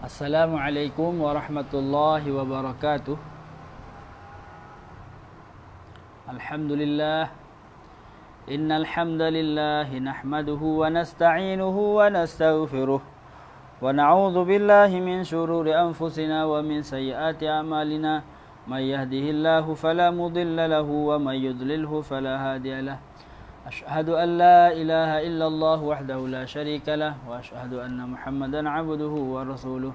Assalamualaikum warahmatullahi wabarakatuh. Alhamdulillah. Innal hamdalillah nahmaduhu wa nasta'inuhu wa nastaghfiruh wa na'udzu billahi min shururi anfusina wa min sayyiati a'malina. May yahdihillahu fala mudilla lahu wa may yudlilhu fala hadiyalah. Ashhadu an la ilaha illallah wahdahu la syarika lah wa ashhadu anna Muhammadan abduhu wa rasuluh.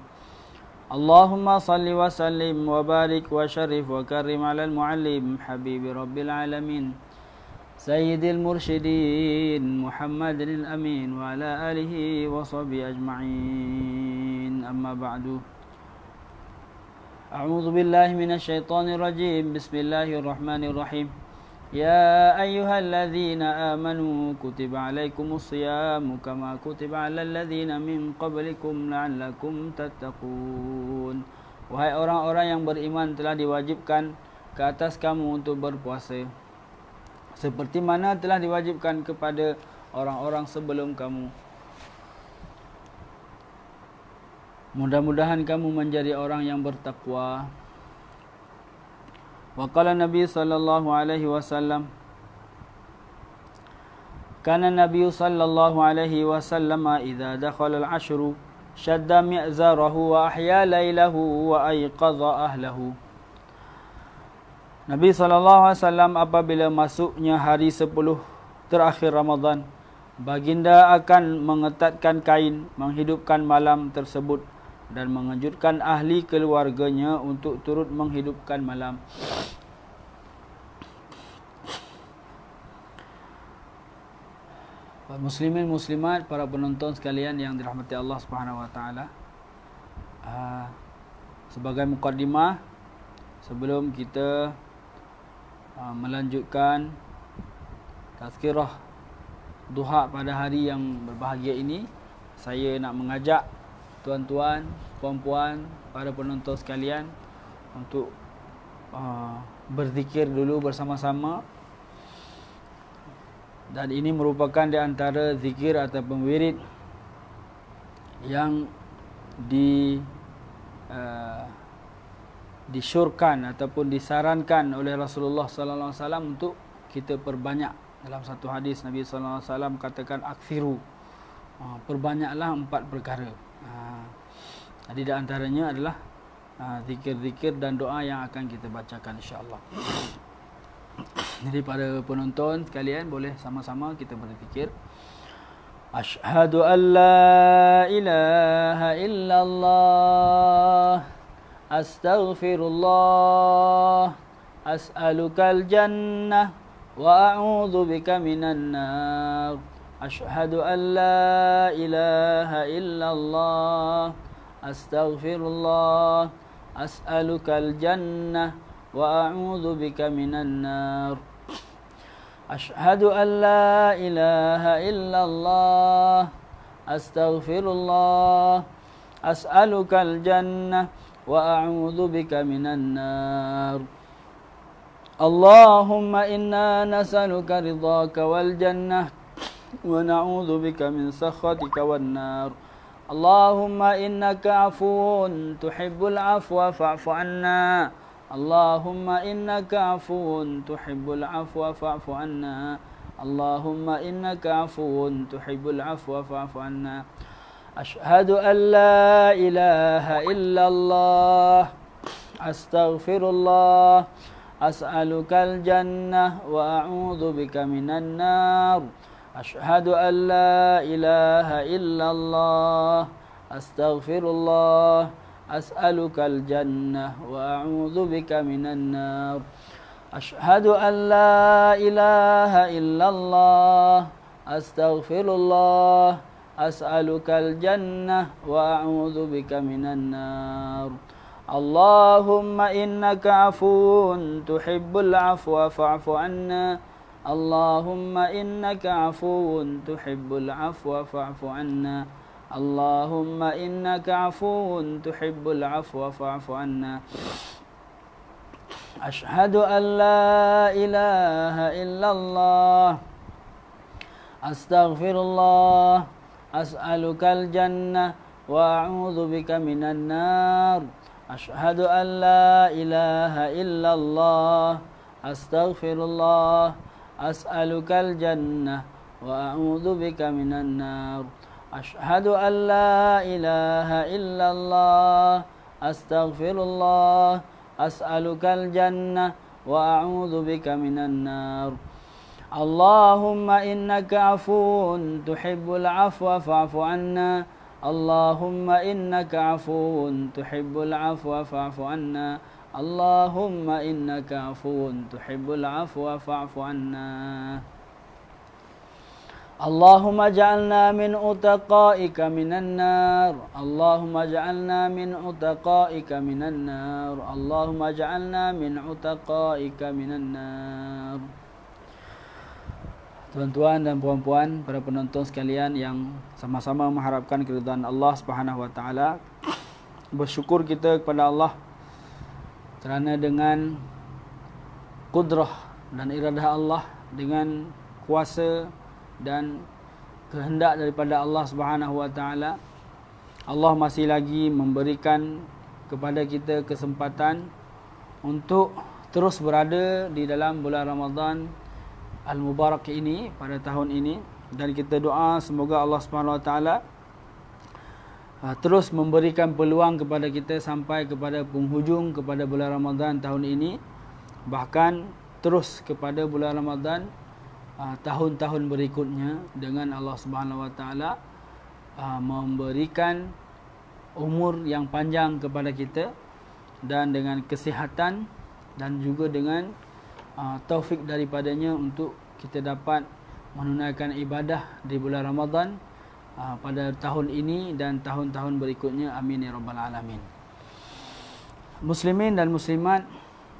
Allahumma salli wa sallim wa barik wa syarif wa karim ala al-muallim habibi rabbil alamin sayyidil mursyidin Muhammadin al-amin wa ala alihi wa sahbihi ajma'in. Amma ba'du. A'udzu billahi minasy syaithanir rajim. Bismillahirrahmanirrahim. Ya ayyuhalladzina amanu kutiba alaikumus siyamu kama kutiba alal ladzina min qablikum la'allakum tattaqun. Wahai orang-orang yang beriman, telah diwajibkan ke atas kamu untuk berpuasa seperti mana telah diwajibkan kepada orang-orang sebelum kamu. Mudah-mudahan kamu menjadi orang yang bertakwa. Wa qala Nabi sallallahu alaihi wasallam, kana Nabi sallallahu alaihi wasallam idza dakhala al-ashru shadda mi'zarahu wa ahya lailahu wa ayqadha ahlahu. Nabi sallallahu alaihi wasallam apabila masuknya hari 10 terakhir Ramadan, baginda akan mengetatkan kain, menghidupkan malam tersebut dan mengejutkan ahli keluarganya untuk turut menghidupkan malam. Muslimin muslimat, para penonton sekalian yang dirahmati Allah Subhanahu wa taala. Sebagai mukadimah, sebelum kita melanjutkan tazkirah duha pada hari yang berbahagia ini, saya nak mengajak tuan-tuan, puan-puan, para penonton sekalian untuk berzikir dulu bersama-sama. Dan ini merupakan di antara zikir ataupun wirid yang disyurkan ataupun disarankan oleh Rasulullah sallallahu alaihi wasallam untuk kita perbanyak. Dalam satu hadis Nabi sallallahu alaihi wasallam katakan aksiru, perbanyaklah 4 perkara. Jadi di antaranya adalah zikir-zikir dan doa yang akan kita bacakan insya-Allah. Jadi para penonton sekalian, boleh sama-sama kita berzikir. Asyhadu an la ilaha illallah, astaghfirullah, as'alukal jannah wa a'udzu bika minan nar. Asyhadu an la ilaha illallah, astaghfirullah, as'alukal jannah wa a'udzu bika minan nar. Asyhadu an la ilaha illallah, astaghfirullah, as'alukal jannah wa a'udzu bika minan nar. Allahumma inna nas'aluka ridhaka wal jannah wa na'udzu bika min sakhatika wan nar. Allahumma innaka 'afuwun tuhibbul 'afwa fa'fu 'anna. Allahumma innaka 'afuwun tuhibbul 'afwa fa'fu 'anna. Allahumma innaka 'afuwun tuhibbul 'afwa fa'fu 'anna. Asyhadu an la ilaha illallah, astaghfirullah, as'alukal jannah wa a'udzu bika minan nar. Asyhadu an la ilaha illallah, astaghfirullah, as'alukal jannah wa a'udzu bika minan nar. Asyhadu an la ilaha illallah, astaghfirullah, as'alukal jannah wa a'udzu bika minan nar. Allahumma innaka 'afuwun tuhibbul 'afwa fa'fu 'anna. Allahumma innaka 'afuwun tuhibbul 'afwa fa'fu 'anna. Allahumma innaka 'afuwun tuhibbul 'afwa fa'fu 'anna. Asyhadu an la ilaha illallah, astaghfirullah, as'alukal jannah وأعوذ بك من النار أشهد أن لا إله إلا الله أستغفر الله أسألك الجنة وأعوذ بك من النار أشهد أن لا إله إلا الله أستغفر الله أسألك الجنة وأعوذ بك من النار اللهم إنك عفو تحب العفو فاعف عنا اللهم إنك عفو تحب العفو فاعف عنا اللهم إنك عفو تحب العفو فاعف عنا اللهم اجعلنا من عتقائك من النار اللهم اجعلنا من عتقائك من النار اللهم اجعلنا من عتقائك من النار. Tuan-tuan dan puan-puan, para penonton sekalian yang sama-sama mengharapkan keridhaan Allah Subhanahu wa taala, bersyukur kita kepada Allah kerana dengan kudrah dan iradah Allah, dengan kuasa dan kehendak daripada Allah Subhanahu wa taala, Allah masih lagi memberikan kepada kita kesempatan untuk terus berada di dalam bulan Ramadan Al-Mubarak ini pada tahun ini, dan kita doa semoga Allah Subhanahu wa taala terus memberikan peluang kepada kita sampai kepada penghujung kepada bulan Ramadan tahun ini, bahkan terus kepada bulan Ramadan tahun-tahun berikutnya, dengan Allah Subhanahu wa taala memberikan umur yang panjang kepada kita dan dengan kesihatan dan juga dengan taufik daripadanya untuk kita dapat menunaikan ibadah di bulan Ramadan pada tahun ini dan tahun-tahun berikutnya. Amin ya rabbal alamin. Muslimin dan muslimat,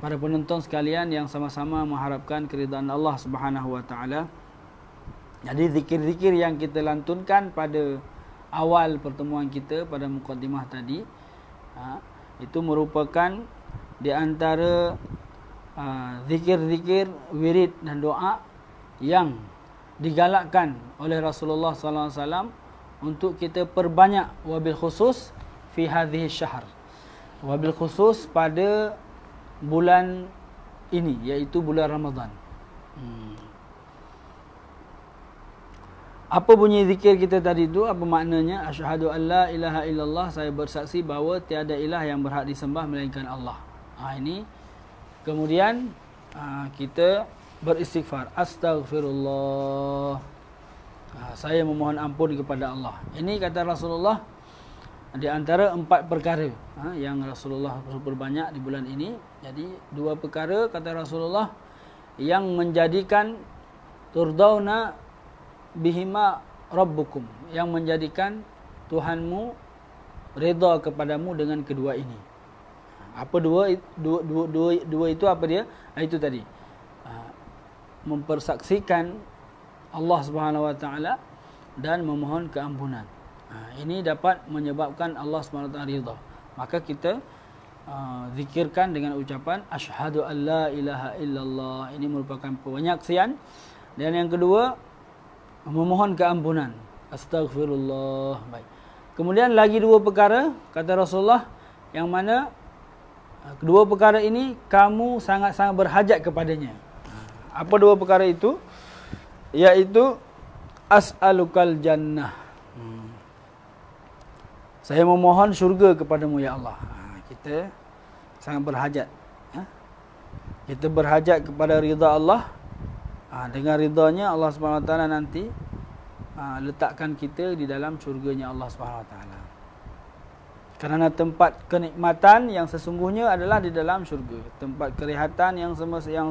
para penonton sekalian yang sama-sama mengharapkan keridhaan Allah Subhanahu wa taala. Jadi zikir-zikir yang kita lantunkan pada awal pertemuan kita pada mukadimah tadi, itu merupakan di antara zikir-zikir, wirid dan doa yang digalakkan oleh Rasulullah sallallahu alaihi wasallam untuk kita perbanyak, wabil khusus fi hadhihi syahr, wabil khusus pada bulan ini, iaitu bulan Ramadan. Apa bunyi zikir kita tadi itu? Apa maknanya? Asyhadu an la ilaha illallah, saya bersaksi bahawa tiada ilah yang berhak disembah melainkan Allah. Ini kemudian kita beristighfar, astaghfirullah, saya memohon ampun kepada Allah. Ini kata Rasulullah di antara 4 perkara yang Rasulullah berbanyak di bulan ini. Jadi 2 perkara kata Rasulullah yang menjadikan turdauna bihima rabbukum, yang menjadikan Tuhanmu redha kepadamu dengan kedua ini. Apa dua itu apa dia? Itu tadi, mempersaksikan Allah Subhanahu wa taala dan memohon keampunan. Ini dapat menyebabkan Allah Subhanahu wa taala ridha. Maka kita zikirkan dengan ucapan asyhadu an la ilaha illallah. Ini merupakan penyaksian. Dan yang kedua, memohon keampunan, astaghfirullah. Baik. Kemudian lagi 2 perkara kata Rasulullah, yang mana kedua perkara ini kamu sangat-sangat berhajat kepadanya. Apa 2 perkara itu? Iaitu as'alukal jannah, saya memohon syurga kepadamu ya Allah. Kita sangat berhajat. Kita berhajat kepada ridha Allah. Dengan ridhanya Allah Subhanahu wa taala nanti letakkan kita di dalam syurganya Allah Subhanahu wa taala. Kerana tempat kenikmatan yang sesungguhnya adalah di dalam syurga. Tempat kerehatan yang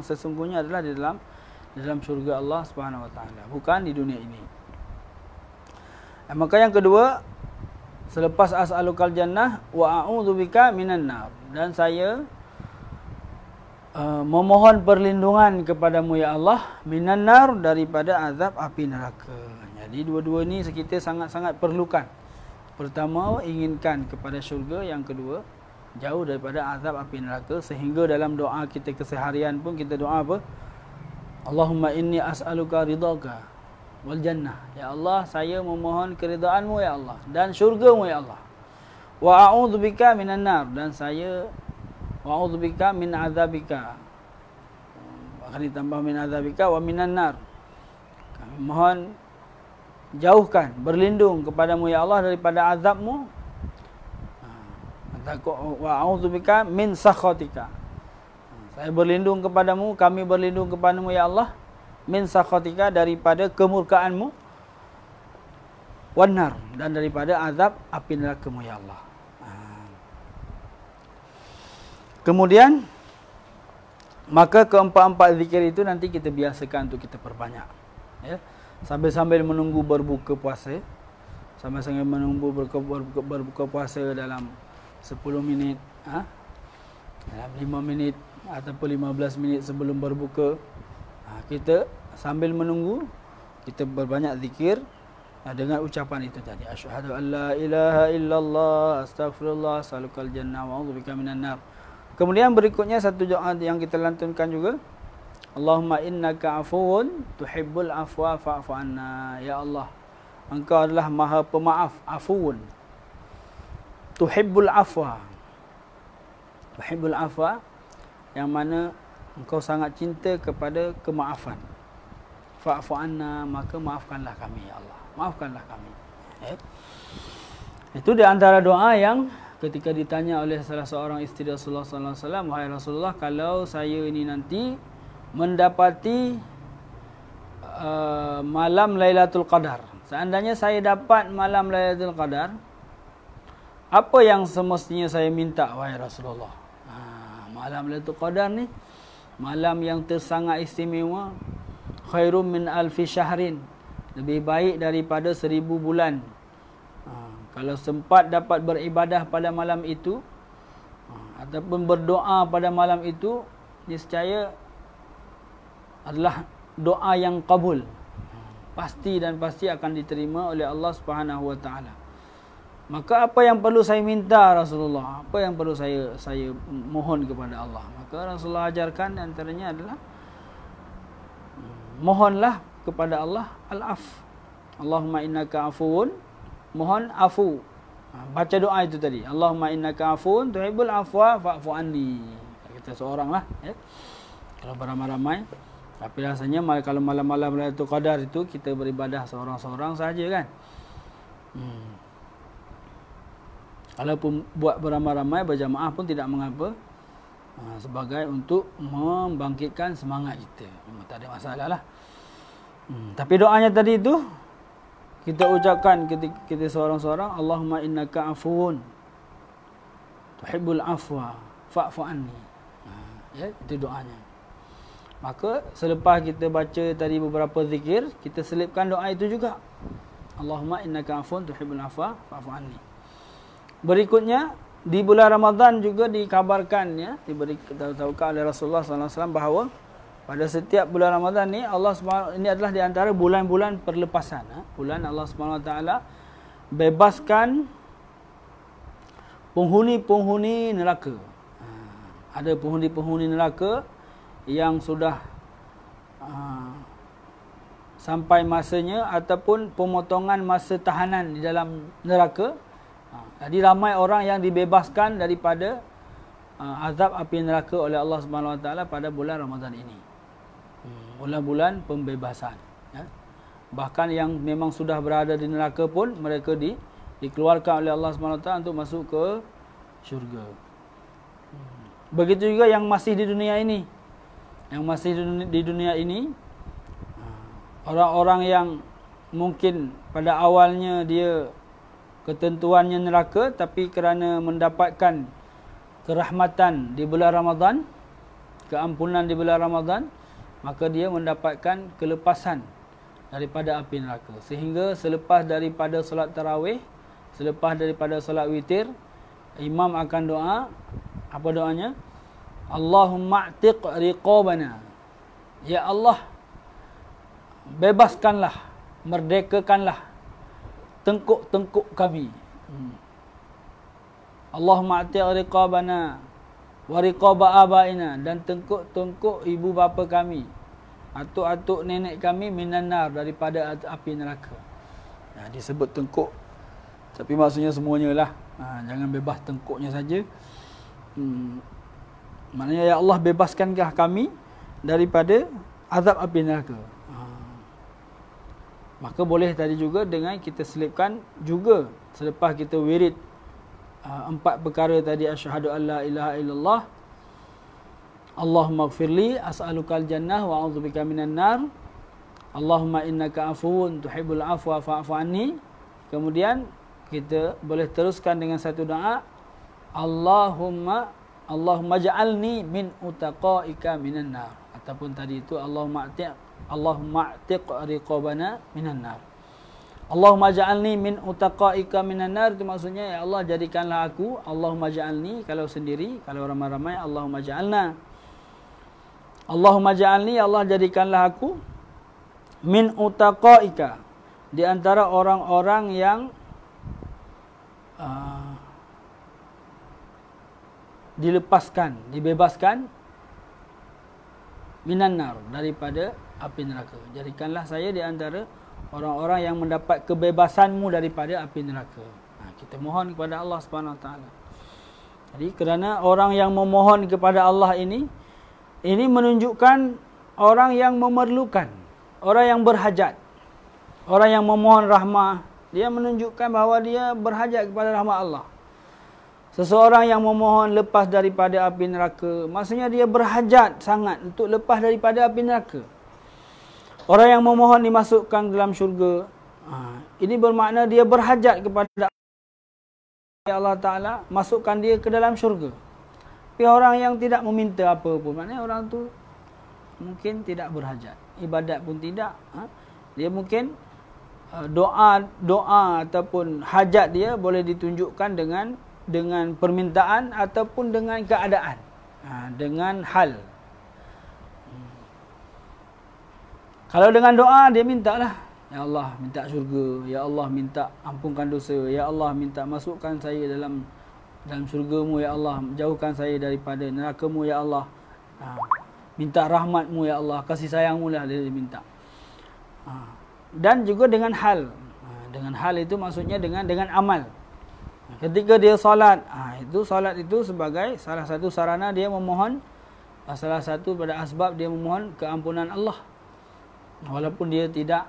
sesungguhnya adalah di dalam syurga Allah Subhanahu wa taala, bukan di dunia ini. Maka yang kedua, selepas as'alukal jannah wa a'udzubika minan nar, dan saya memohon perlindungan kepadamu ya Allah minan nar, daripada azab api neraka. Jadi dua-dua ni kita sangat-sangat perlukan. Pertama, inginkan kepada syurga. Yang kedua, jauh daripada azab api neraka. Sehingga dalam doa kita keseharian pun kita doa apa? Allahumma inni as'aluka ridhaka wal jannah. Ya Allah, saya memohon keridaan-Mu ya Allah dan syurga-Mu ya Allah. Wa a'udzubika minan nar, dan saya wa a'udzubika min azabika. Akan ditambah min azabika wa minan nar. Kami mohon jauhkan, berlindung kepadamu ya Allah daripada azab-Mu. Wa a'udzubika min sakhatika. Saya berlindung kepadamu, kami berlindung kepadamu ya Allah, min sakhatika, daripada kemurkaan-Mu, wanar, dan daripada azab api neraka-Mu ya Allah. Kemudian maka keempat-empat zikir itu nanti kita biasakan untuk kita perbanyak, ya. Sambil-sambil menunggu berbuka puasa, sambil-sambil menunggu berbuka puasa dalam 10 minit, dalam 5 minit ataupun 15 minit sebelum berbuka, kita sambil menunggu, kita berbanyak zikir dengan ucapan itu tadi, asyhadu an la ilaha illallah, astaghfirullah, salukal jannah, wa a'udzubika minan nar. Kemudian berikutnya satu doa yang kita lantunkan juga, Allahumma innaka afuwun tuhibbul afwa fa'fu anna. Ya Allah, Engkau adalah Maha Pemaaf, afuwun, tuhibbul afwa, tuhibbul afwa, yang mana Engkau sangat cinta kepada kemaafan. Fa'fu anna, maka maafkanlah kami ya Allah, maafkanlah kami. Itu di antara doa yang ketika ditanya oleh salah seorang isteri Rasulullah sallallahu alaihi wasallam, wahai Rasulullah, kalau saya ini nanti mendapati malam Lailatul Qadar, seandainya saya dapat malam Lailatul Qadar, apa yang semestinya saya minta wahai Rasulullah? Malam Lailatul Qadar ni malam yang tersangat istimewa, khairum min alfi syahrin, lebih baik daripada 1000 bulan. Kalau sempat dapat beribadah pada malam itu, ataupun berdoa pada malam itu, niscaya adalah doa yang kabul, pasti dan pasti akan diterima oleh Allah Subhanahu wa taala. Maka apa yang perlu saya minta Rasulullah? Apa yang perlu saya mohon kepada Allah? Maka Rasulullah ajarkan antaranya adalah mohonlah kepada Allah al-af. Allahumma innaka afuwun, mohon afu. Baca doa itu tadi. Allahumma innaka afuwun tuhibbul afwa fa'fu anni. Kita seorang lah, ya. Kalau beramai-ramai. Tapi rasanya kalau malam-malam Lailatul Qadar itu kita beribadah seorang-seorang saja kan. Kalau pun buat beramai-ramai berjamaah pun tidak mengapa, sebagai untuk membangkitkan semangat kita. Memang tak ada masalah lah. Tapi doanya tadi itu kita ucapkan kita seorang-seorang, Allahumma innaka afuwun tuhibbul afwa fa'fu anni. Ya, itu doanya. Maka selepas kita baca tadi beberapa zikir, kita selipkan doa itu juga. Allahumma innaka afuwun tuhibbul afwa fa'fu anni. Berikutnya di bulan Ramadan juga dikabarkan, ya, diberitahukan oleh Rasulullah sallallahu alaihi wasallam bahawa pada setiap bulan Ramadan ni ini adalah di antara bulan-bulan perlepasan, bulan Allah Subhanahu wa taala bebaskan penghuni-penghuni neraka. Ada penghuni-penghuni neraka yang sudah sampai masanya ataupun pemotongan masa tahanan di dalam neraka. Jadi ramai orang yang dibebaskan daripada azab api neraka oleh Allah Subhanahu wa taala pada bulan Ramadan ini. Bulan-bulan pembebasan, ya. Bahkan yang memang sudah berada di neraka pun mereka dikeluarkan oleh Allah Subhanahu wa taala untuk masuk ke syurga. Begitu juga yang masih di dunia ini. Yang masih di dunia ini, orang-orang yang mungkin pada awalnya dia ketentuannya neraka, tapi kerana mendapatkan kerahmatan di bulan Ramadan, keampunan di bulan Ramadan, maka dia mendapatkan kelepasan daripada api neraka. Sehingga selepas daripada solat tarawih, selepas daripada solat witir, imam akan doa. Apa doanya? Allahumma a'tiq riqabana. Ya Allah, bebaskanlah, merdekakanlah tengkuk-tengkuk kami. Allahumma a'tiq riqabana wa riqaba abaina, dan tengkuk-tengkuk ibu bapa kami atuk-atuk nenek kami minan nar, daripada api neraka. Disebut tengkuk, tapi maksudnya semuanya lah. Jangan bebas tengkuknya saja. Maknanya ya Allah, bebaskankah kami daripada azab api neraka. Maka boleh tadi juga dengan kita selipkan juga selepas kita wirid 4 perkara tadi, asyhadu an la ilaha illallah, Allahumma ighfirli as'alukal jannah wa a'udzubika minan nar, Allahumma innaka afuwun tuhibbul afwa fa'fu anni. Kemudian kita boleh teruskan dengan satu doa, Allahumma ja'alni min utaqaika minan nar, ataupun tadi itu Allahumma a'tiq riqabana minan nar. Allahumma ja'alni min utaqaika minan nar, itu maksudnya ya Allah, jadikanlah aku. Allahumma ja'alni kalau sendiri, kalau ramai-ramai Allahumma ja'alna. Allahumma ja'alni, ya Allah jadikanlah aku min utaqaika, di antara orang-orang yang dilepaskan, dibebaskan minan nar, daripada api neraka. Jadikanlah saya di antara orang-orang yang mendapat kebebasanmu daripada api neraka. Kita mohon kepada Allah Subhanahu Wa Taala. Jadi kerana orang yang memohon kepada Allah ini menunjukkan orang yang memerlukan, orang yang berhajat. Orang yang memohon rahmah, dia menunjukkan bahawa dia berhajat kepada rahmat Allah. Seseorang yang memohon lepas daripada api neraka, maksudnya dia berhajat sangat untuk lepas daripada api neraka. Orang yang memohon dimasukkan dalam syurga, ini bermakna dia berhajat kepada Allah Ta'ala, masukkan dia ke dalam syurga. Tapi orang yang tidak meminta apa pun, maknanya orang tu mungkin tidak berhajat, ibadat pun tidak. Dia mungkin doa ataupun hajat dia boleh ditunjukkan dengan permintaan ataupun dengan keadaan, dengan hal. Kalau dengan doa dia mintalah, ya Allah minta syurga, ya Allah minta ampunkan dosa, ya Allah minta masukkan saya dalam syurga-Mu, ya Allah jauhkan saya daripada neraka-Mu, ya Allah. Minta rahmat-Mu, ya Allah, kasih sayang-Mu lah dia minta. Dan juga dengan hal. Dengan hal itu maksudnya dengan amal. Ketika dia solat, solat itu sebagai salah satu sarana dia memohon, salah satu pada asbab dia memohon keampunan Allah. Walaupun dia tidak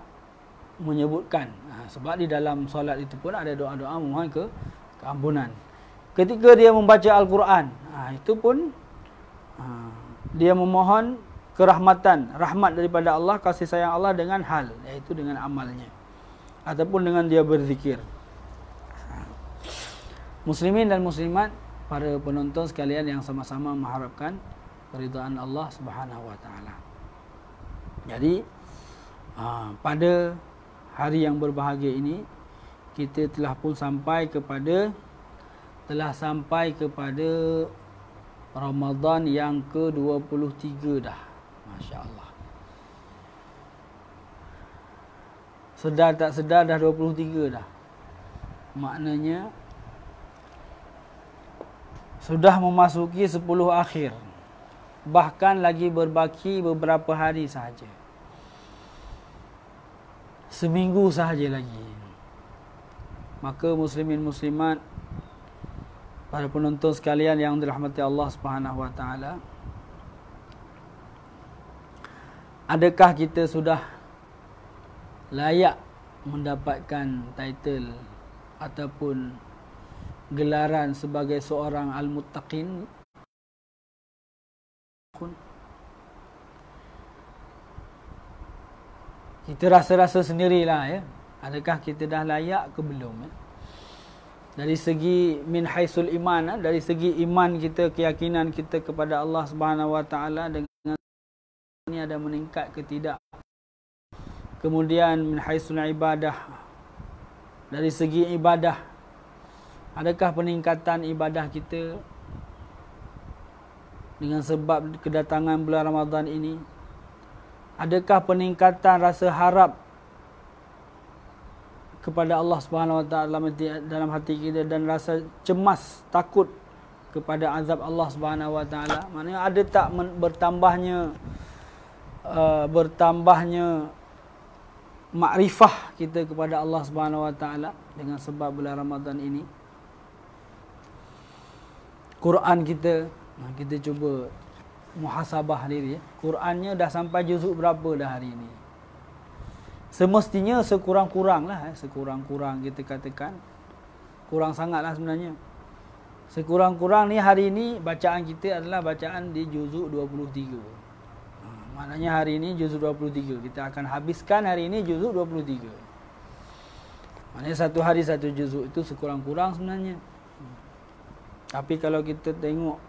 menyebutkan, sebab di dalam solat itu pun ada doa-doa memohon keampunan. Ketika dia membaca Al-Quran, itu pun dia memohon kerahmatan, rahmat daripada Allah, kasih sayang Allah dengan hal, iaitu dengan amalnya ataupun dengan dia berzikir. Muslimin dan muslimat, para penonton sekalian yang sama-sama mengharapkan keridhaan Allah Subhanahu Wa Taala. Jadi pada hari yang berbahagia ini kita telah sampai kepada Ramadan yang ke-23 dah. Masya-Allah. Sedar tak sedar dah 23 dah. Maknanya sudah memasuki 10 akhir. Bahkan lagi berbaki beberapa hari sahaja. Seminggu sahaja lagi. Maka muslimin muslimat, para penonton sekalian yang dirahmati Allah Subhanahu Wa Taala, adakah kita sudah layak mendapatkan title ataupun gelaran sebagai seorang al-muttaqin? Kita rasa-rasa sendirilah, ya. Adakah kita dah layak ke belum, ya? Dari segi min haisul iman, dari segi iman kita, keyakinan kita kepada Allah Subhanahu Wa Taala dengan ini ada meningkat ke tidak? Kemudian min haisul ibadah, dari segi ibadah, adakah peningkatan ibadah kita dengan sebab kedatangan bulan Ramadan ini? Adakah peningkatan rasa harap kepada Allah Subhanahu Wa Taala dalam hati kita dan rasa cemas, takut kepada azab Allah Subhanahu Wa Taala? Maknanya ada tak bertambahnya bertambahnya makrifah kita kepada Allah Subhanahu Wa Taala dengan sebab bulan Ramadan ini. Quran kita cuba muhasabah diri. Qurannya dah sampai juzuk berapa dah hari ini? Semestinya sekurang-kuranglah, sekurang-kurang kita katakan. Kurang sangatlah sebenarnya. Sekurang-kurang ni hari ini bacaan kita adalah bacaan di juzuk 23. Maknanya hari ini juzuk 23. Kita akan habiskan hari ini juzuk 23. Maknanya satu hari satu juzuk itu sekurang-kurang sebenarnya. Tapi kalau kita tengok,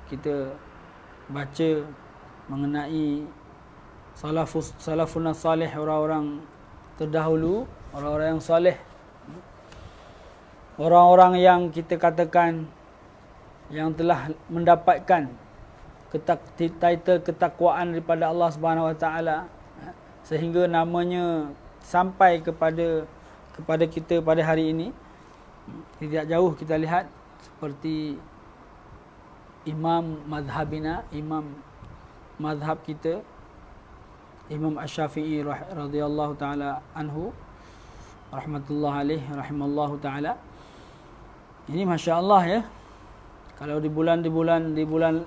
kita baca mengenai salafun salih, orang-orang terdahulu, orang-orang yang saleh, orang-orang yang kita katakan yang telah mendapatkan title ketakwaan daripada Allah Subhanahu Wa Taala, sehingga namanya sampai kepada kita pada hari ini. Tidak jauh kita lihat seperti imam madhabina, imam madhab kita, Imam Asy-Syafi'i radhiyallahu taala anhu, rahmatullah alaih, rahimallahu taala. Ini masya-Allah ya. Kalau di bulan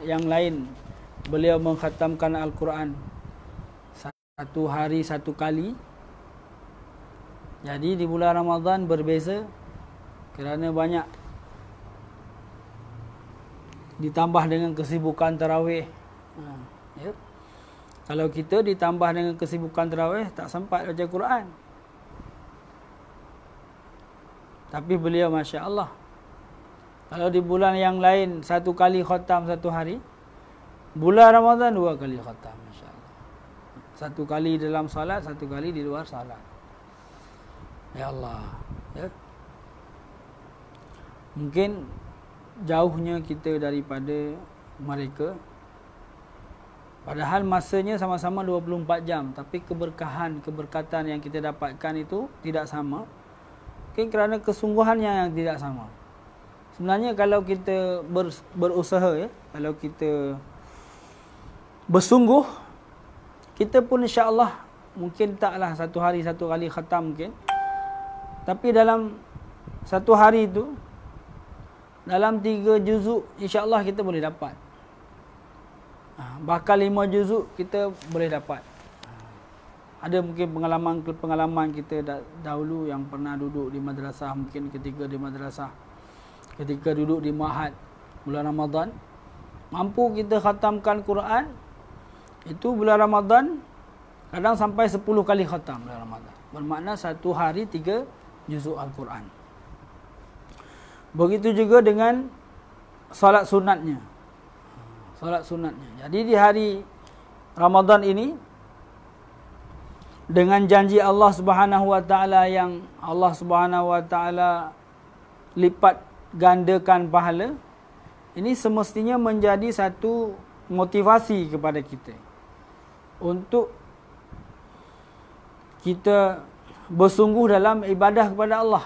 yang lain beliau mengkhatamkan Al-Quran satu hari satu kali. Jadi di bulan Ramadan berbeza kerana banyak ditambah dengan kesibukan tarawih. Ya. Kalau kita ditambah dengan kesibukan tarawih, tak sempat baca Quran. Tapi beliau Masya Allah, kalau di bulan yang lain satu kali khatam satu hari, bulan Ramadan 2 kali khatam, Masya Allah. Satu kali dalam salat, satu kali di luar salat. Ya Allah. Ya. Mungkin jauhnya kita daripada mereka, padahal masanya sama-sama 24 jam, tapi keberkatan yang kita dapatkan itu tidak sama. Mungkin kerana kesungguhannya yang tidak sama. Sebenarnya kalau kita berusaha ya, kalau kita bersungguh, kita pun insya-Allah mungkin taklah satu hari satu kali khatam mungkin. Tapi dalam satu hari itu, dalam 3 juzuk insya-Allah kita boleh dapat. Bahkan 5 juzuk kita boleh dapat. Ada mungkin pengalaman kita dahulu yang pernah duduk di madrasah, mungkin ketika di madrasah, ketika duduk di ma'had bulan Ramadan, mampu kita khatamkan Quran. Itu bulan Ramadan kadang sampai 10 kali khatam bulan Ramadan. Bermakna satu hari 3 juzuk Al-Quran. Begitu juga dengan solat sunatnya. Solat sunatnya. Jadi di hari Ramadan ini, dengan janji Allah Subhanahu Wa Taala yang Allah Subhanahu Wa Taala lipat gandakan pahala, ini semestinya menjadi satu motivasi kepada kita untuk kita bersungguh dalam ibadah kepada Allah.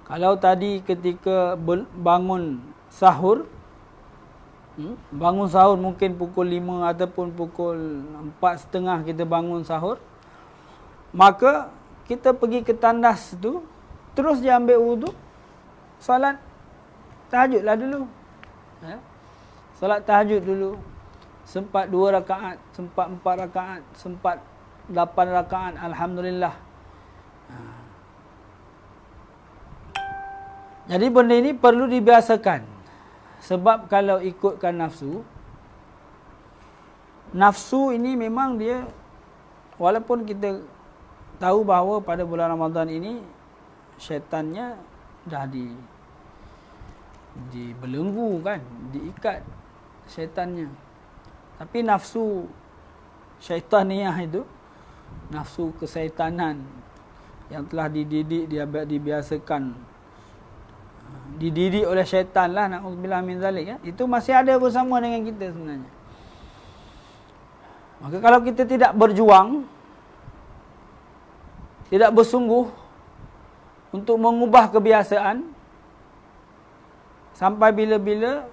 Kalau tadi ketika bangun sahur mungkin pukul 5 ataupun pukul 4.30 kita bangun sahur, maka kita pergi ke tandas tu, terus dia ambil wudu, salat tahajudlah dulu. Salat tahajud dulu. Sempat 2 rakaat, sempat 4 rakaat, sempat 8 rakaat, alhamdulillah. Jadi benda ini perlu dibiasakan. Sebab kalau ikutkan nafsu ini memang dia, walaupun kita tahu bahawa pada bulan Ramadan ini syaitannya dah dibelenggu kan, diikat syaitannya. Tapi nafsu syaitaniyah itu, nafsu kesaitanan yang telah dididik oleh syaitan lah, na'udzubillah min zalik ya, itu masih ada bersama dengan kita sebenarnya. Maka kalau kita tidak berjuang, tidak bersungguh untuk mengubah kebiasaan, sampai bila-bila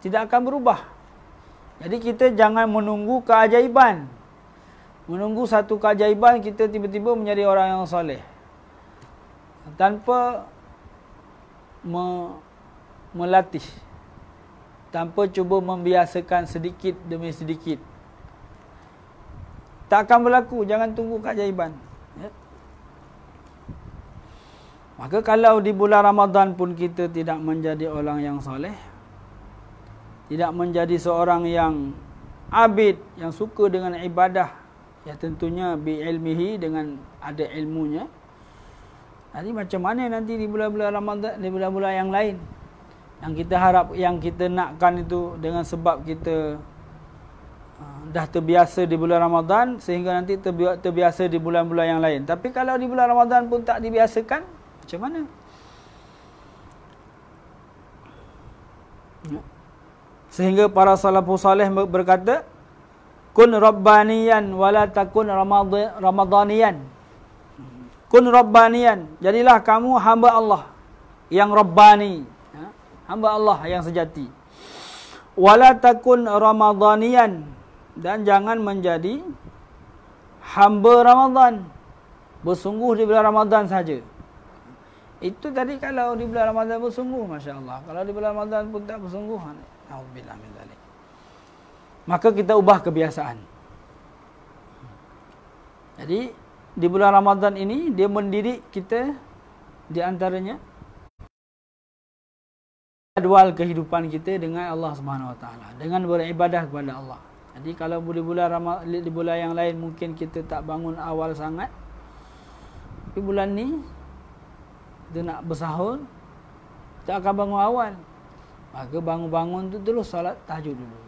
tidak akan berubah. Jadi kita jangan menunggu keajaiban. Menunggu satu keajaiban kita tiba-tiba menjadi orang yang soleh. Tanpa melatih. Tanpa cuba membiasakan sedikit demi sedikit. Tak akan berlaku. Jangan tunggu keajaiban. Ya. Maka kalau di bulan Ramadan pun kita tidak menjadi orang yang soleh, tidak menjadi seorang yang abid, yang suka dengan ibadah, ya tentunya bi'ilmihi, dengan ada ilmunya. Nanti macam mana nanti di bulan-bulan Ramadan, di bulan-bulan yang lain, yang kita harap, yang kita nakkan itu, dengan sebab kita dah terbiasa di bulan Ramadan, sehingga nanti terbiasa di bulan-bulan yang lain. Tapi kalau di bulan Ramadan pun tak dibiasakan, macam mana? Sehingga para salafus salih berkata, kun rabbaniyan wala takun ramadaniyan. Kun rabbaniyan, jadilah kamu hamba Allah yang rabbani, hamba Allah yang sejati. Wala takun ramadaniyan, dan jangan menjadi hamba Ramadan, bersungguh di bulan Ramadan saja. Itu tadi kalau di bulan Ramadan bersungguh, Masya Allah. Kalau di bulan Ramadan pun tak bersungguh, na'udzubillah min dzalik. Maka kita ubah kebiasaan. Jadi di bulan Ramadan ini dia mendidik kita, di antaranya jadual kehidupan kita dengan Allah Subhanahu Wa Taala, dengan beribadah kepada Allah. Jadi kalau di bulan yang lain mungkin kita tak bangun awal sangat, tapi bulan ni kita nak bersahur, tak akan bangun awal. Maka bangun-bangun tu terus solat tahajud dulu.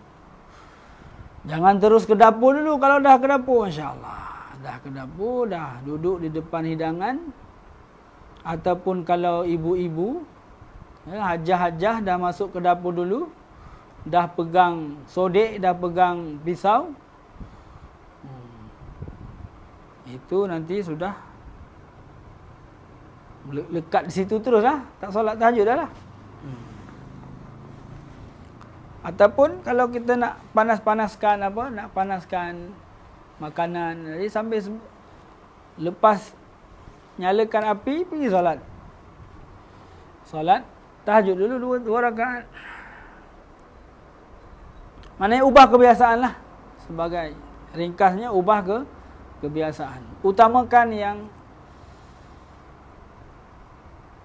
Jangan terus ke dapur dulu. Kalau dah ke dapur, insya-Allah, dah ke dapur, dah duduk di depan hidangan, ataupun kalau ibu-ibu, hajah-hajah dah masuk ke dapur dulu, dah pegang sodek, dah pegang pisau, itu nanti sudah lekat di situ terus lah, tak solat tahajud dah lah. Ataupun kalau kita nak panas-panaskan nak panaskan makanan, jadi sambil lepas nyalakan api, pergi solat. Solat tahajud dulu dua rakaat. Maknanya ubah kebiasaan lah. Sebagai ringkasnya, ubah kebiasaan. Utamakan yang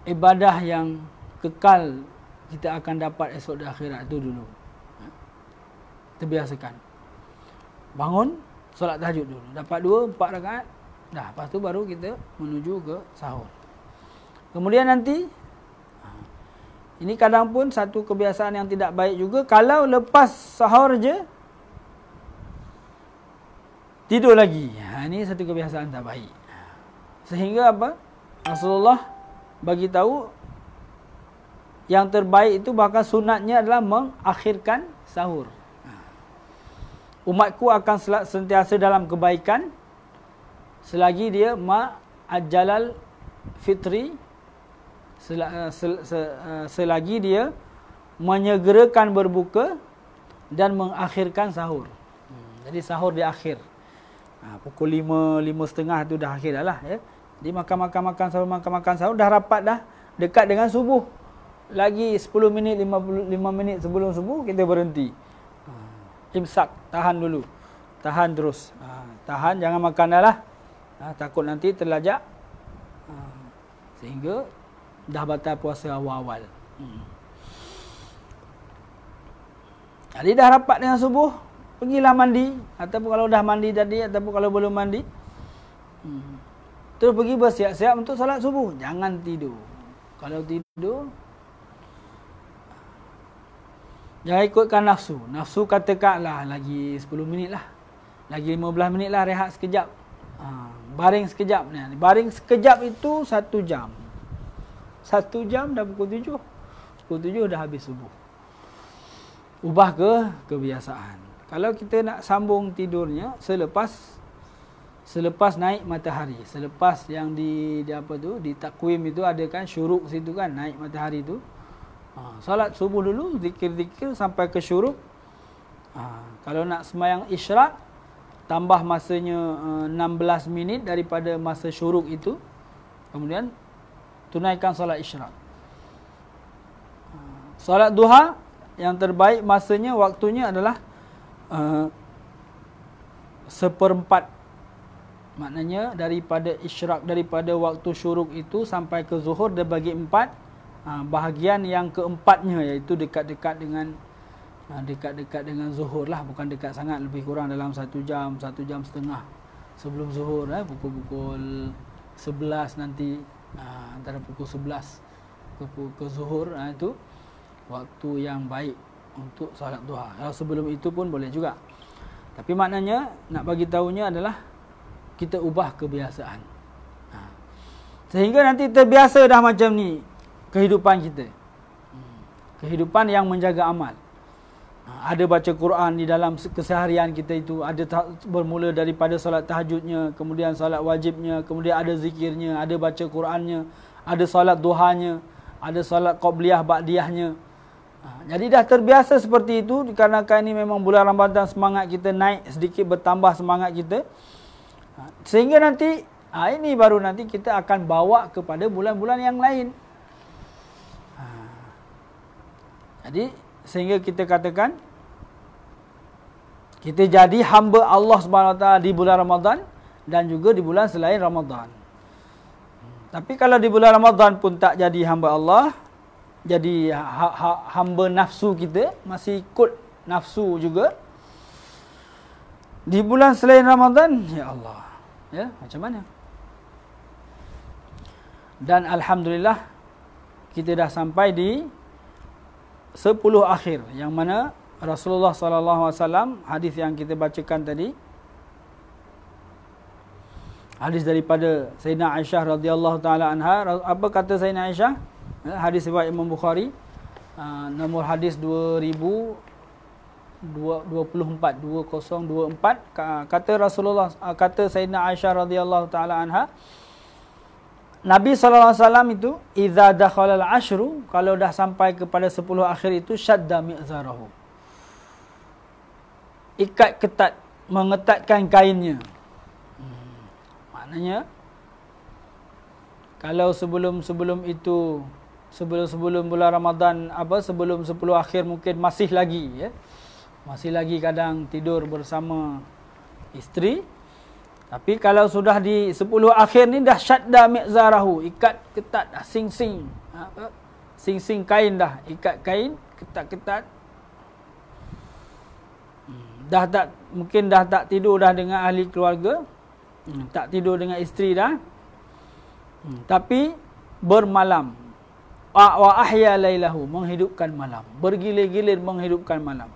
ibadah yang kekal kita akan dapat esok di akhirat itu dulu. Terbiasakan. Bangun, solat tahajud dulu. Dapat 2-4 rakaat. Dah, lepas tu baru kita menuju ke sahur. Kemudian nanti, ini kadang pun satu kebiasaan yang tidak baik juga, kalau lepas sahur je tidur lagi. Ini satu kebiasaan tak baik. Sehingga apa? Rasulullah bagi tahu yang terbaik itu, bahkan sunatnya adalah mengakhirkan sahur. Umatku akan sentiasa dalam kebaikan selagi dia ma'ajjalal fitri, selagi dia menyegerakan berbuka dan mengakhirkan sahur. Jadi sahur di akhir. Pukul 5, 5.30 tu dah akhir dah lah. Ya. Jadi makan sahur, dah rapat dah, dekat dengan subuh. Lagi 10 minit, 5 minit sebelum subuh kita berhenti. Imsak, tahan dulu. Tahan terus. Tahan, jangan makan dah lah. Takut nanti terlajak. Sehingga dah batal puasa awal-awal. Jadi dah rapat dengan subuh, pergilah mandi. Ataupun kalau dah mandi tadi, ataupun kalau belum mandi, terus pergi bersiap-siap untuk salat subuh. Jangan tidur. Kalau tidur, jangan ikutkan nafsu. Nafsu katakanlah lagi 10 minit lah, lagi 15 minit lah, rehat sekejap. Baring sekejap. Baring sekejap itu 1 jam. 1 jam dah pukul 7. Pukul 7 dah habis subuh. Ubah kebiasaan. Kalau kita nak sambung tidurnya selepas naik matahari. Selepas yang di takwim itu ada kan syuruk situ kan, naik matahari tu. Salat subuh dulu, zikir-zikir sampai ke syuruk. Kalau nak sembahyang isyraq, tambah masanya 16 minit daripada masa syuruk itu, kemudian tunaikan solat isyraq. Solat duha yang terbaik masanya, waktunya adalah 1/4. Maknanya daripada isyraq, daripada waktu syuruk itu sampai ke zuhur, dia bagi 4. Bahagian yang keempatnya, iaitu dekat-dekat dengan zuhur lah, bukan dekat sangat, lebih kurang dalam 1 jam, 1 jam setengah sebelum zuhur, pukul 11 nanti, antara pukul 11 ke zuhur, itu waktu yang baik untuk solat duha. Kalau sebelum itu pun boleh juga. Tapi maknanya nak bagi tahunya adalah kita ubah kebiasaan. Sehingga nanti terbiasa dah macam ni kehidupan kita. Kehidupan yang menjaga amal. Ada baca Quran di dalam keseharian kita itu, ada bermula daripada solat tahajudnya, kemudian solat wajibnya, kemudian ada zikirnya, ada baca Qurannya, ada solat duhanya, ada solat qabliyah ba'diyahnya. Jadi dah terbiasa seperti itu, dikarenakan ini memang bulan Ramadan, semangat kita naik sedikit, bertambah semangat kita. Sehingga nanti, ini baru nanti kita akan bawa kepada bulan-bulan yang lain. Jadi, sehingga kita katakan, kita jadi hamba Allah SWT di bulan Ramadan dan juga di bulan selain Ramadan. Tapi kalau di bulan Ramadan pun tak jadi hamba Allah, jadi hamba nafsu kita, masih ikut nafsu juga. Di bulan selain Ramadan, ya Allah, ya macam mana? Dan alhamdulillah kita dah sampai di 10 akhir, yang mana Rasulullah SAW, hadis yang kita bacakan tadi, hadis daripada Sayyidina Aisyah radhiyallahu taala anha. Apa kata Sayyidina Aisyah? Hadis riwayat Imam Bukhari, nombor hadis 2024. Kata Rasulullah, kata Sayyidina Aisyah radhiyallahu taala anha, Nabi SAW itu, idza dakhalal ashru, kalau dah sampai kepada 10 akhir itu, syadda mi'zarahu, ikat ketat, mengetatkan kainnya. Maknanya, kalau sebelum itu, sebelum bulan Ramadan, sebelum 10 akhir mungkin masih lagi, masih lagi kadang tidur bersama isteri. Tapi kalau sudah di 10 akhir ni dah syadda mi'zarahu, ikat ketat dah, sing-sing kain dah, ikat kain ketat-ketat. Mungkin dah tak tidur dah dengan ahli keluarga, tak tidur dengan isteri dah. Tapi bermalam, wa ahya lailahu, menghidupkan malam, bergilir-gilir menghidupkan malam.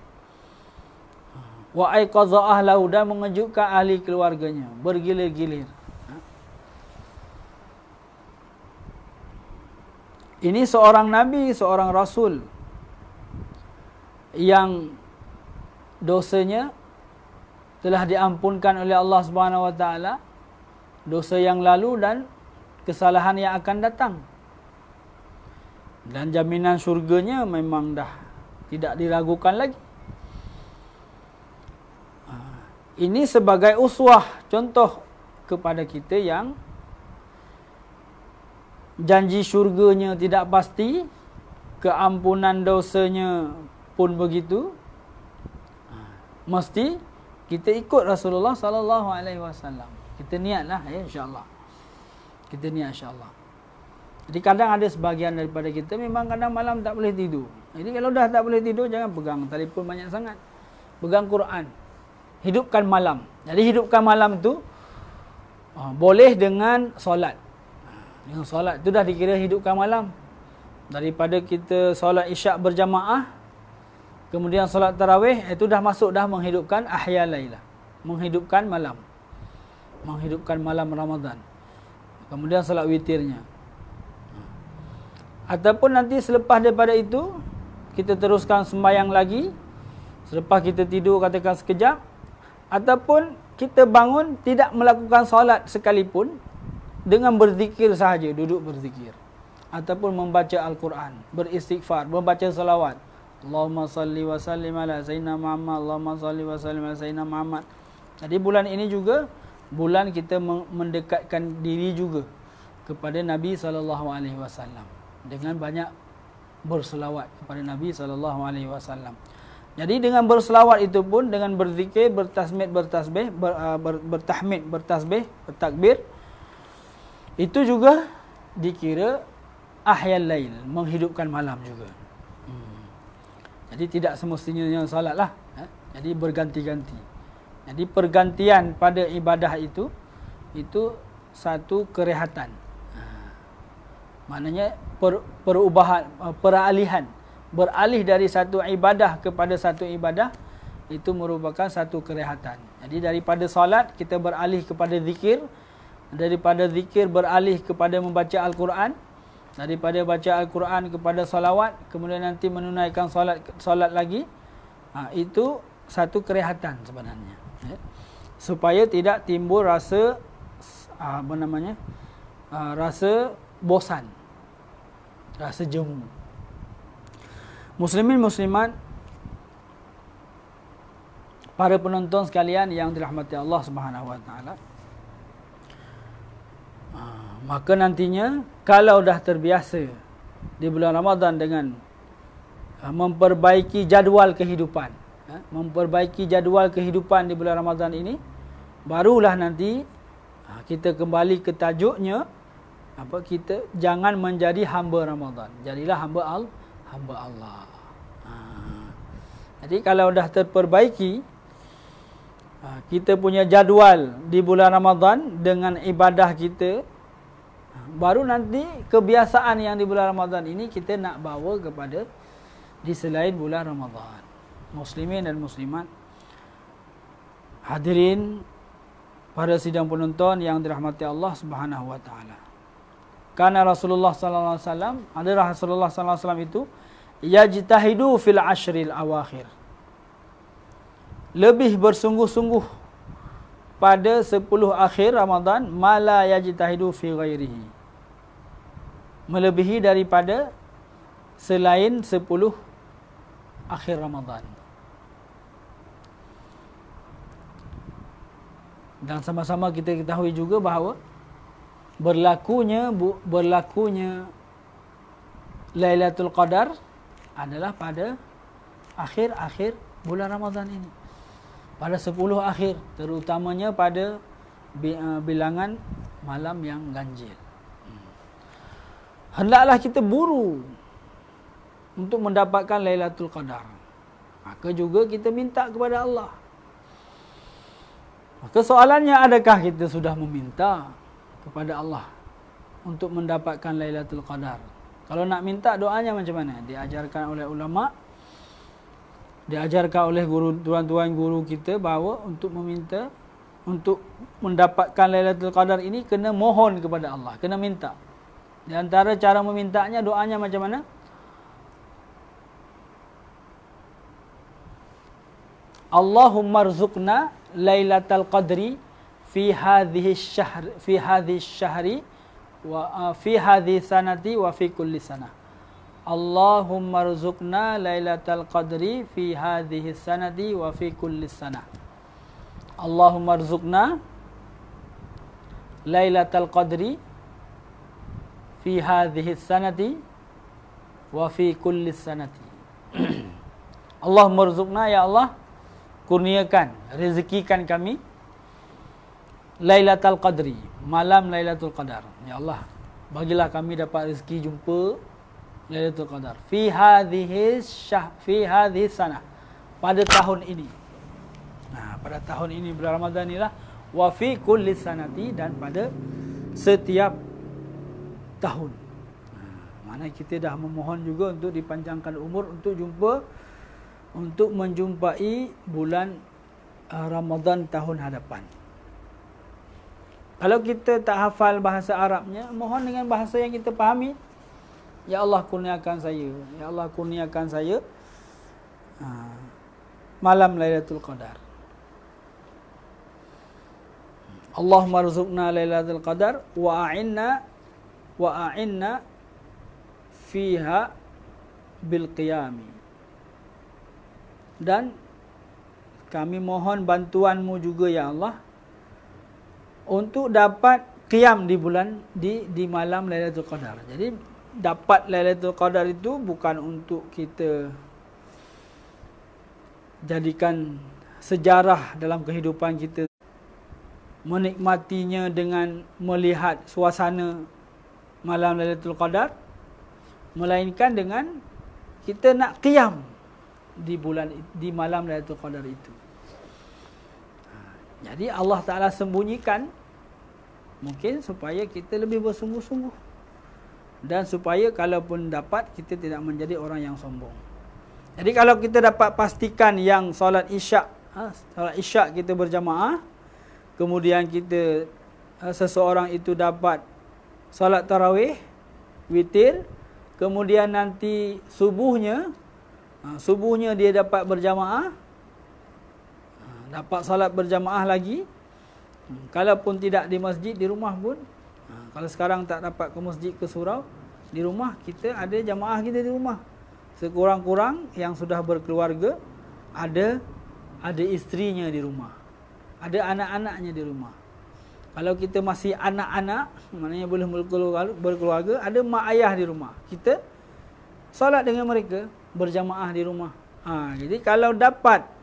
Wa aiqadha ahlahu, dan mengejutkan ahli keluarganya, bergilir-gilir. Ini seorang nabi, seorang rasul yang dosanya telah diampunkan oleh Allah Subhanahu wa taala, dosa yang lalu dan kesalahan yang akan datang. Dan jaminan syurganya memang dah tidak diragukan lagi. Ini sebagai uswah, contoh kepada kita yang janji syurganya tidak pasti, keampunan dosanya pun begitu. Mesti kita ikut Rasulullah SAW. Kita niatlah, insya-Allah. Kita niat insya-Allah. Jadi kadang ada sebahagian daripada kita memang kadang malam tak boleh tidur. Jadi kalau dah tak boleh tidur, jangan pegang telefon banyak sangat. Pegang Quran. Hidupkan malam. Jadi hidupkan malam itu boleh dengan solat. Dengan solat itu dah dikira hidupkan malam. Daripada kita solat isyak berjamaah, kemudian solat tarawih, itu dah masuk dah menghidupkan ahya lailah, menghidupkan malam. Menghidupkan malam Ramadan. Kemudian solat witirnya. Ataupun nanti selepas daripada itu, kita teruskan sembahyang lagi. Selepas kita tidur katakan sekejap. Ataupun kita bangun tidak melakukan solat sekalipun, dengan berzikir sahaja, duduk berzikir. Ataupun membaca Al-Quran, beristighfar, membaca salawat. Allahumma salli wa sallim ala Sayyidina Muhammad. Allahumma salli wa sallim ala Sayyidina Muhammad. Jadi bulan ini juga bulan kita mendekatkan diri juga kepada Nabi SAW dengan banyak berselawat kepada Nabi SAW. Jadi dengan berselawat itu pun, dengan berzikir, bertasmid, bertahmid, bertasbih, bertakbir, itu juga dikira ahyal lail, menghidupkan malam juga. Jadi tidak semestinya yang salat lah. Jadi berganti-ganti. Jadi pergantian pada ibadah itu satu kerehatan. Maknanya perubahan, peralihan. Beralih dari satu ibadah kepada satu ibadah, itu merupakan satu kerehatan. Jadi daripada salat kita beralih kepada zikir. Daripada zikir beralih kepada membaca Al-Quran. Daripada baca Al-Quran kepada salawat, kemudian nanti menunaikan solat lagi, itu satu kerehatan sebenarnya, supaya tidak timbul rasa rasa bosan, rasa jemu. Muslimin muslimat, para penonton sekalian yang dirahmati Allah Subhanahu wa taala, maka nantinya kalau dah terbiasa di bulan Ramadan dengan memperbaiki jadual kehidupan, memperbaiki jadual kehidupan di bulan Ramadan ini, barulah nanti kita kembali ke tajuknya, kita jangan menjadi hamba Ramadan, jadilah hamba Allah. Jadi kalau dah terperbaiki kita punya jadual di bulan Ramadan dengan ibadah kita, baru nanti kebiasaan yang di bulan Ramadan ini kita nak bawa kepada di selain bulan Ramadan. Muslimin dan muslimat, hadirin para sidang penonton yang dirahmati Allah Subhanahu wa taala. Karena Rasulullah sallallahu alaihi wasallam, adalah Rasulullah sallallahu alaihi wasallam itu yajtahidu fil ashril awakhir. Lebih bersungguh-sungguh pada 10 akhir Ramadan, mala yajtahidu fi ghairihi, melebihi daripada selain 10 akhir Ramadan. Dan sama-sama kita ketahui juga bahawa berlakunya Lailatul Qadar adalah pada akhir-akhir bulan Ramadan ini, pada 10 akhir, terutamanya pada bilangan malam yang ganjil. Hendaklah kita buru untuk mendapatkan Lailatul Qadar. Maka juga kita minta kepada Allah. Maka soalannya, adakah kita sudah meminta kepada Allah untuk mendapatkan Lailatul Qadar? Kalau nak minta, doanya macam mana? Diajarkan oleh ulama, diajarkan oleh tuan-tuan guru kita bahawa untuk meminta, untuk mendapatkan Lailatul Qadar ini kena mohon kepada Allah, kena minta. Di antara cara memintanya, doanya macam mana? Allahumma rzuqna Lailatul Qadri fi hadhihi syahri wa fi hadhihi sanati wa fi kulli sanah. Allahumma rzuqna Lailatul Qadri fi hadhihi sanati wa fi kulli sanah. Allahumma rzuqna Lailatul Qadri fi hadhihi sanati wa fi kulli sanati. Allahumma rzuqna, ya Allah, kurniakan, rezekikan kami Lailatul Qadri, malam Lailatul Qadar. Ya Allah, bagilah kami dapat rezeki jumpa Lailatul Qadar fi hadhihi sanah, pada tahun ini. Pada tahun ini, bulan Ramadan inilah, wa fi kulli sanati, dan pada setiap tahun. Mana kita dah memohon juga untuk dipanjangkan umur untuk menjumpai bulan Ramadan tahun hadapan. Kalau kita tak hafal bahasa Arabnya, mohon dengan bahasa yang kita fahami. Ya Allah, kurniakan saya. Ya Allah, kurniakan saya malam Lailatul Qadar. Allahumma rzuqna Lailatul Qadar wa a'inna fiha bil qiyami dan kami mohon bantuanmu juga ya Allah untuk dapat qiyam di bulan di malam Lailatul Qadar. Jadi dapat Lailatul Qadar itu bukan untuk kita jadikan sejarah dalam kehidupan kita, menikmatinya dengan melihat suasana malam Lailatul Qadar, melainkan dengan kita nak qiyam di malam Lailatul Qadar itu. Jadi Allah Ta'ala sembunyikan mungkin supaya kita lebih bersungguh-sungguh, dan supaya kalaupun dapat kita tidak menjadi orang yang sombong. Jadi kalau kita dapat pastikan yang solat isyak, solat isyak kita berjamaah, kemudian kita seseorang itu dapat solat tarawih, witir, kemudian nanti subuhnya dia dapat berjamaah, dapat salat berjamaah lagi. Kalaupun tidak di masjid, di rumah pun, kalau sekarang tak dapat ke masjid, ke surau, di rumah kita ada jamaah kita di rumah. Sekurang-kurang yang sudah berkeluarga, ada isterinya di rumah, ada anak-anaknya di rumah. Kalau kita masih anak-anak, maknanya boleh berkeluarga, ada mak ayah di rumah, kita salat dengan mereka berjamaah di rumah. Jadi kalau dapat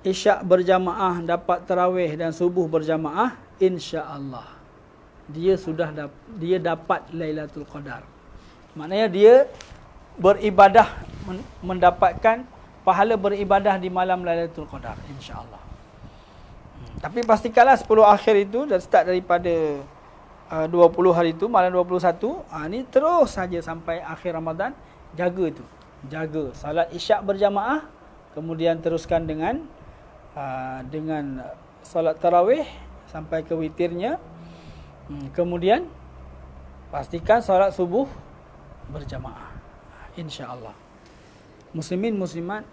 isyak berjamaah, dapat tarawih dan subuh berjamaah, insya-Allah dia dapat Lailatul Qadar. Maknanya dia beribadah, mendapatkan pahala beribadah di malam Lailatul Qadar, insya-Allah. Tapi pastikanlah 10 akhir itu, dan start daripada 20 hari itu, malam 21, ni terus saja sampai akhir Ramadan, jaga tu. Jaga salat isyak berjamaah, kemudian teruskan dengan salat tarawih sampai ke witirnya. Kemudian pastikan salat subuh berjamaah, insya-Allah. Muslimin muslimat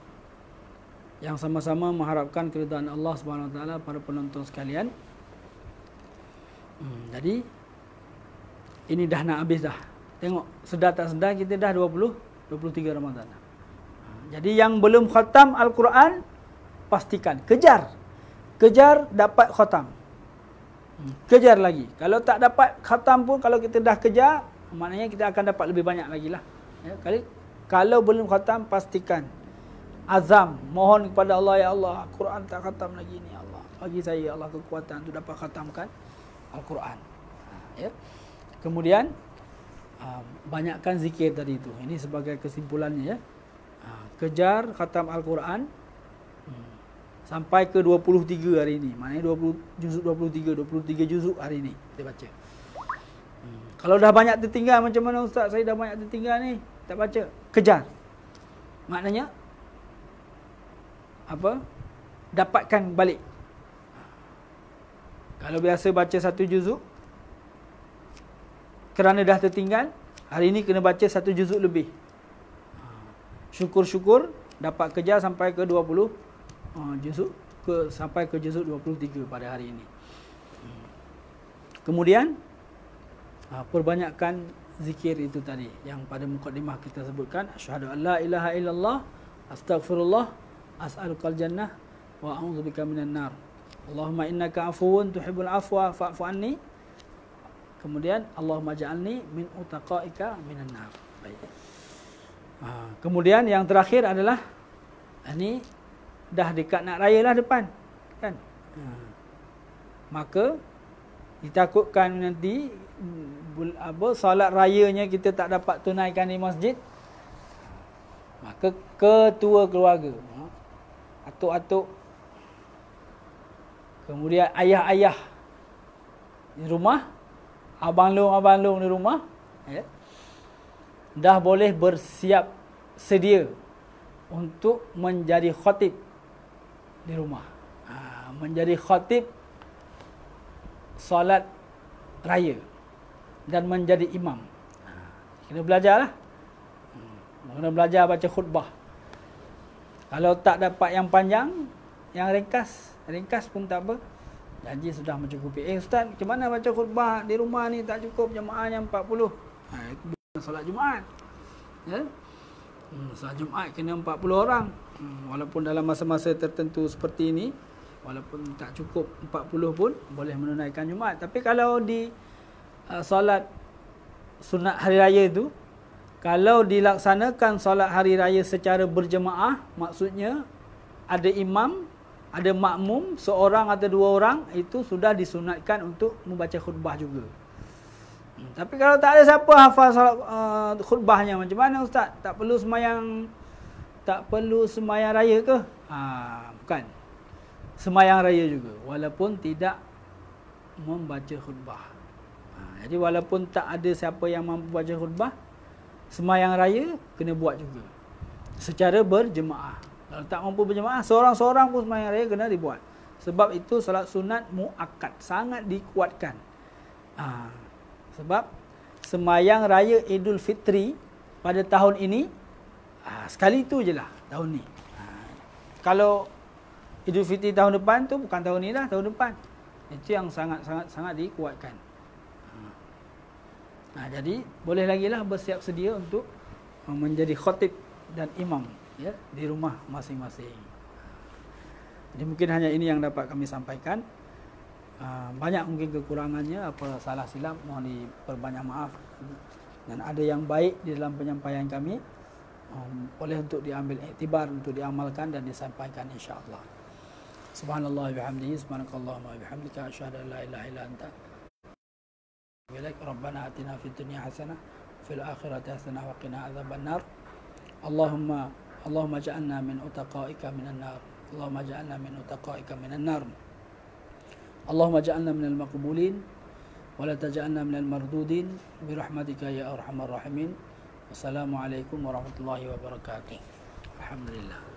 yang sama-sama mengharapkan keridhaan Allah Subhanahu Wa Taala, para penonton sekalian. Jadi ini dah nak habis dah. Tengok, sedar tak sedar kita dah 23 Ramadan. Jadi yang belum khatam Al-Quran, pastikan kejar dapat khatam. Kejar lagi. Kalau tak dapat khatam pun, kalau kita dah kejar, maknanya kita akan dapat lebih banyak lagi lah. Kalau belum khatam, pastikan azam, mohon kepada Allah, ya Allah, Quran tak khatam lagi ni, Allah bagi saya, ya Allah, kekuatan tu dapat khatamkan Al-Quran. Kemudian banyakkan zikir tadi itu. Ini sebagai kesimpulannya, ya. Kejar khatam Al-Quran sampai ke 23 hari ini. Maknanya 23 juzuk hari ini kita baca. Kalau dah banyak tertinggal, macam mana Ustaz, saya dah banyak tertinggal ni, tak baca. Kejar. Maknanya dapatkan balik. Kalau biasa baca 1 juzuk, kerana dah tertinggal, hari ini kena baca 1 juzuk lebih. Syukur-syukur dapat kejar sampai ke 20 juzuk, sampai ke juzuk 23 pada hari ini. Kemudian perbanyakkan zikir itu tadi yang pada mukadimah kita sebutkan, asyhadu an la ilaha illallah, astaghfirullah, as'alukal jannah, wa a'udzubika minan nar. Allahumma innaka afuwun tuhibbul afwa fa'fu anni. Kemudian Allahumma ja'alni min utaqaika minan nar. Baik. Kemudian yang terakhir adalah ini dah dekat nak raya lah depan, kan? Maka ditakutkan nanti solat rayanya kita tak dapat tunaikan di masjid, maka ketua keluarga, atuk-atuk, kemudian ayah-ayah di rumah, abang long di rumah, dah boleh bersiap sedia untuk menjadi khatib di rumah, menjadi khatib solat raya dan menjadi imam. Kena belajarlah, kena belajar baca khutbah. Kalau tak dapat yang panjang, yang ringkas pun tak apa, janji sudah mencukupi. Ustaz, macam mana baca khutbah di rumah ni tak cukup, jemaahnya 40. Itu solat Jumaat. Salat Jumaat kena 40 orang. Walaupun dalam masa-masa tertentu seperti ini, walaupun tak cukup 40 pun boleh menunaikan Jumaat. Tapi kalau di solat sunat hari raya itu, kalau dilaksanakan solat hari raya secara berjemaah, maksudnya ada imam, ada makmum, seorang atau dua orang, itu sudah disunatkan untuk membaca khutbah juga. Tapi kalau tak ada siapa hafal solat khutbahnya, macam mana Ustaz? Tak perlu semayang raya ke? Bukan. Semayang raya juga, walaupun tidak membaca khutbah. Jadi walaupun tak ada siapa yang mampu baca khutbah, semayang raya kena buat juga secara berjemaah. Kalau tak mampu berjemaah, seorang-seorang pun semayang raya kena dibuat. Sebab itu solat sunat muakkad, sangat dikuatkan. Sebab semayang raya Idul Fitri pada tahun ini, sekali itu je lah tahun ni. Kalau Idul Fitri tahun depan tu bukan tahun ni lah, tahun depan. Itu yang sangat dikuatkan. Jadi boleh lagi lah bersiap sedia untuk menjadi khatib dan imam, ya, di rumah masing-masing. Jadi mungkin hanya ini yang dapat kami sampaikan. Banyak mungkin kekurangannya, apa salah silap, mohon diperbanyak maaf. Dan ada yang baik di dalam penyampaian kami, boleh untuk diambil iktibar, untuk diamalkan dan disampaikan insya-Allah. Subhanallah bihamdihi, subhanakallahumma bihamdika, asyhadu an la ilaha illa anta, Rabbana atina fid dunya hasanah fil akhirati hasanah wa qina adzabannar. Allahumma ja'alna min utaqaika minan nar. Allahumma ja'alna min utaqaika minan nar. Allahumma ja'alna minal maqbulin wa la taj'alna minal mardudin bi rahmatika ya arhamar rahimin. Wassalamualaikum warahmatullahi wabarakatuh. Alhamdulillah.